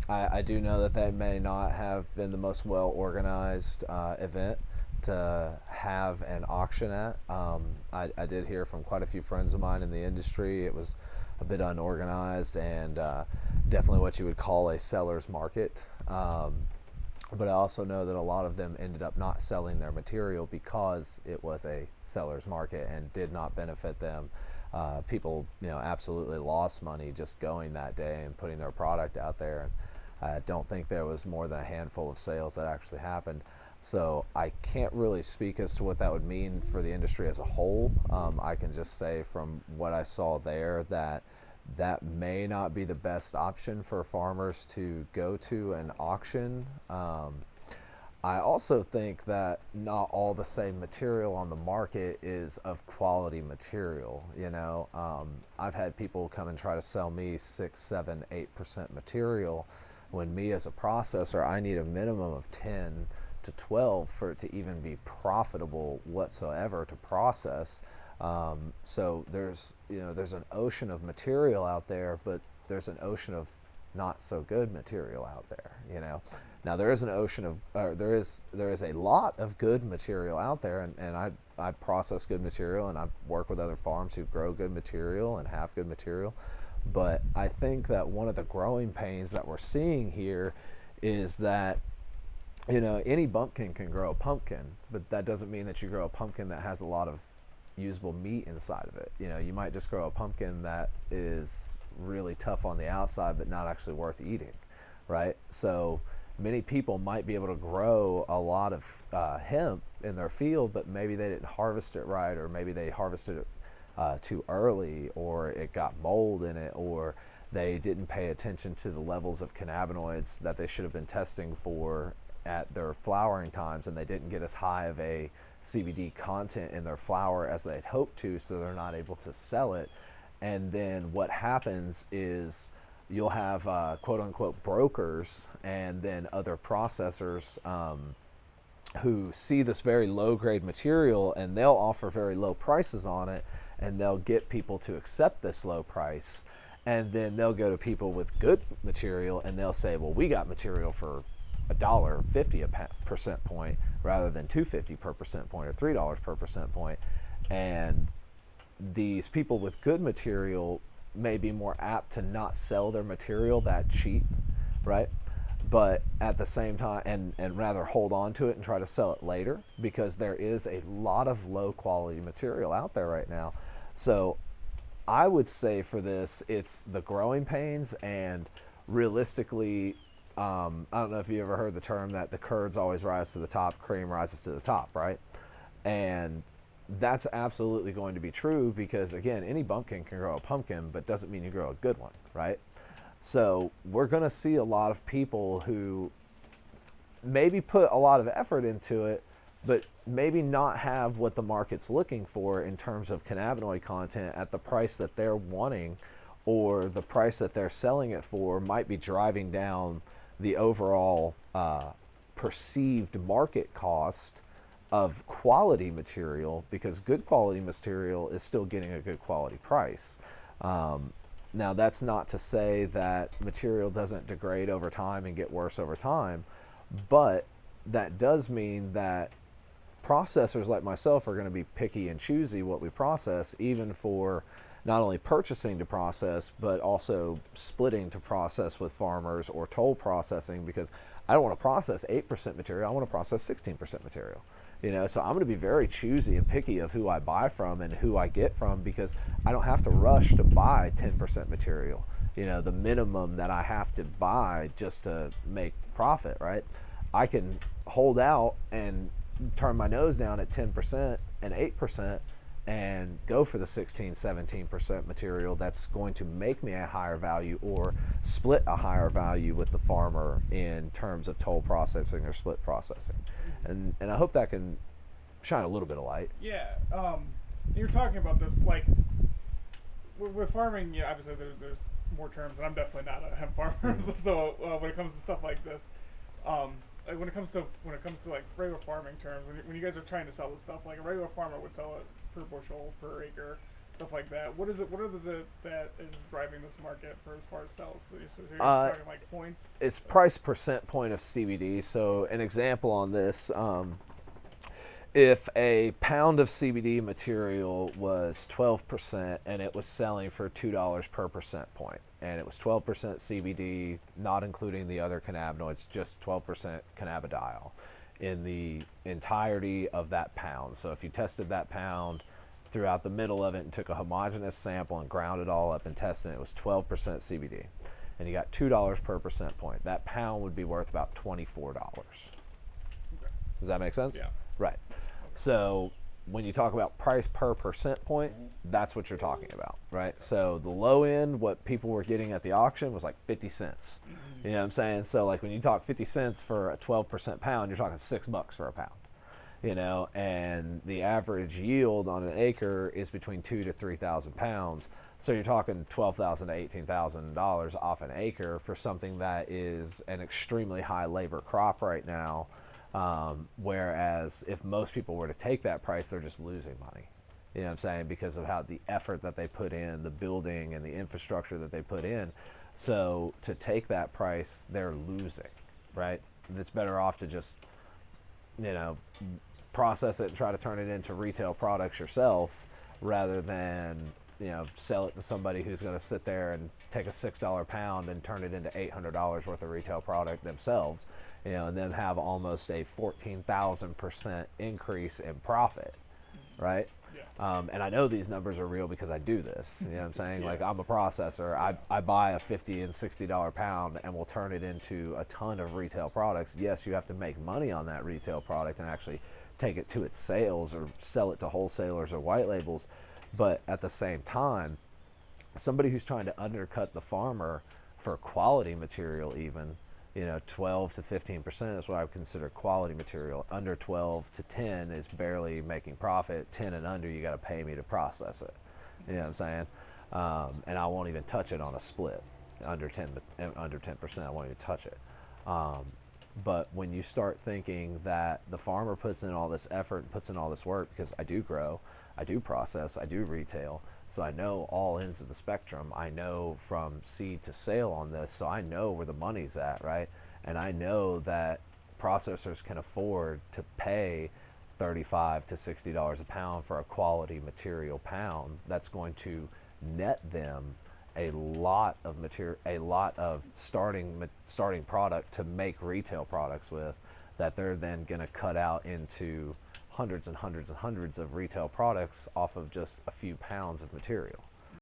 I do know that they may not have been the most well organized event to have an auction at. I did hear from quite a few friends of mine in the industry. It was a bit unorganized and definitely what you would call a seller's market. But I also know that a lot of them ended up not selling their material because it was a seller's market and did not benefit them. People, absolutely lost money just going that day and putting their product out there. And I don't think there was more than a handful of sales that actually happened. So I can't really speak as to what that would mean for the industry as a whole. I can just say from what I saw there that that may not be the best option for farmers to go to an auction. I also think that not all the same material on the market is of quality material. I've had people come and try to sell me 6, 7, 8% material when me as a processor, I need a minimum of 10 to 12 for it to even be profitable whatsoever to process. So there's an ocean of material out there, but there's an ocean of not so good material out there. Now there is an ocean of, there is a lot of good material out there, and I process good material, and I work with other farms who grow good material and have good material. But I think that one of the growing pains that we're seeing here is that any bumpkin can grow a pumpkin, but that doesn't mean that you grow a pumpkin that has a lot of usable meat inside of it. You might just grow a pumpkin that is really tough on the outside but not actually worth eating, right? So many people might be able to grow a lot of hemp in their field, but maybe they didn't harvest it right, or maybe they harvested it too early, or it got mold in it, or they didn't pay attention to the levels of cannabinoids that they should have been testing for at their flowering times, and they didn't get as high of a CBD content in their flower as they'd hoped to, so they're not able to sell it. And then what happens is you'll have quote unquote brokers and then other processors who see this very low grade material, and they'll offer very low prices on it, and they'll get people to accept this low price. And then they'll go to people with good material and they'll say, well, we got material for $1.50 a percent point rather than $2.50 per percent point or $3 per percent point. And these people with good material may be more apt to not sell their material that cheap, right? But at the same time, and rather hold on to it and try to sell it later, because there is a lot of low quality material out there right now. So I would say for this, it's the growing pains, and realistically, I don't know if you ever heard the term that the curds always rise to the top, cream rises to the top, right? And that's absolutely going to be true, because again, any bumpkin can grow a pumpkin, but doesn't mean you grow a good one, right? So we're going to see a lot of people who maybe put a lot of effort into it, but maybe not have what the market's looking for in terms of cannabinoid content at the price that they're wanting, or the price that they're selling it for might be driving down the overall perceived market cost of quality material, because good quality material is still getting a good quality price. Now, that's not to say that material doesn't degrade over time and get worse over time, but that does mean that processors like myself are going to be picky and choosy what we process, even for not only purchasing to process, but also splitting to process with farmers, or toll processing, because I don't want to process 8% material, I want to process 16% material. So I'm going to be very choosy and picky of who I buy from and who I get from, because I don't have to rush to buy 10% material, the minimum that I have to buy just to make profit, right? I can hold out and turn my nose down at 10% and 8% and go for the 16, 17% material that's going to make me a higher value, or split a higher value with the farmer in terms of toll processing or split processing. And I hope that can shine a little bit of light. Yeah. You're talking about this, like, with farming, obviously there's more terms, and I'm definitely not a hemp farmer. So when it comes to stuff like this, like when it comes to like regular farming terms, when you guys are trying to sell this stuff, like a regular farmer would sell it per bushel, per acre, stuff like that. What is it? What is it that is driving this market for as far as sales? So you're Uh, talking like points. it's price percent point of CBD. So an example on this, if a pound of CBD material was 12% and it was selling for $2 per percent point, and it was 12% CBD, not including the other cannabinoids, just 12% cannabidiol in the entirety of that pound. So if you tested that pound throughout the middle of it and took a homogeneous sample and ground it all up and tested it, it was 12% CBD. And you got $2 per percent point. That pound would be worth about $24. Okay. Does that make sense? Yeah. Right. So when you talk about price per percent point, that's what you're talking about, right? So the low end, what people were getting at the auction was like 50 cents. You know what I'm saying? So like when you talk 50 cents for a 12% pound, you're talking $6 for a pound. You know, and the average yield on an acre is between 2,000 to 3,000 pounds. So you're talking $12,000 to $18,000 off an acre for something that is an extremely high labor crop right now. Whereas if most people were to take that price, they're just losing money. You know what I'm saying? Because of how the effort that they put in, the building and the infrastructure that they put in. So to take that price, they're losing, right? It's better off to just, you know, process it and try to turn it into retail products yourself rather than, you know, sell it to somebody who's going to sit there and take a $6 pound and turn it into $800 worth of retail product themselves, you know, and then have almost a 14,000% increase in profit, right? Yeah. And I know these numbers are real because I do this. You know what I'm saying? Yeah. Like I'm a processor. I buy a $50 and $60 pound and will turn it into a ton of retail products. Yes, you have to make money on that retail product and actually take it to its sales or sell it to wholesalers or white labels. But at the same time, somebody who's trying to undercut the farmer for quality material, even, you know, 12 to 15% is what I would consider quality material. Under 12 to 10 is barely making profit. 10 and under, you got to pay me to process it. You know what I'm saying? And I won't even touch it on a split. Under 10%, I won't even touch it. But when you start thinking that the farmer puts in all this effort and puts in all this work, because I do grow, I do process, I do retail, so I know all ends of the spectrum. I know from seed to sale on this, so I know where the money's at, right? And I know that processors can afford to pay $35 to $60 a pound for a quality material pound. That's going to net them a lot of material, a lot of starting product to make retail products with, that they're then going to cut out into hundreds and hundreds and hundreds of retail products off of just a few pounds of material.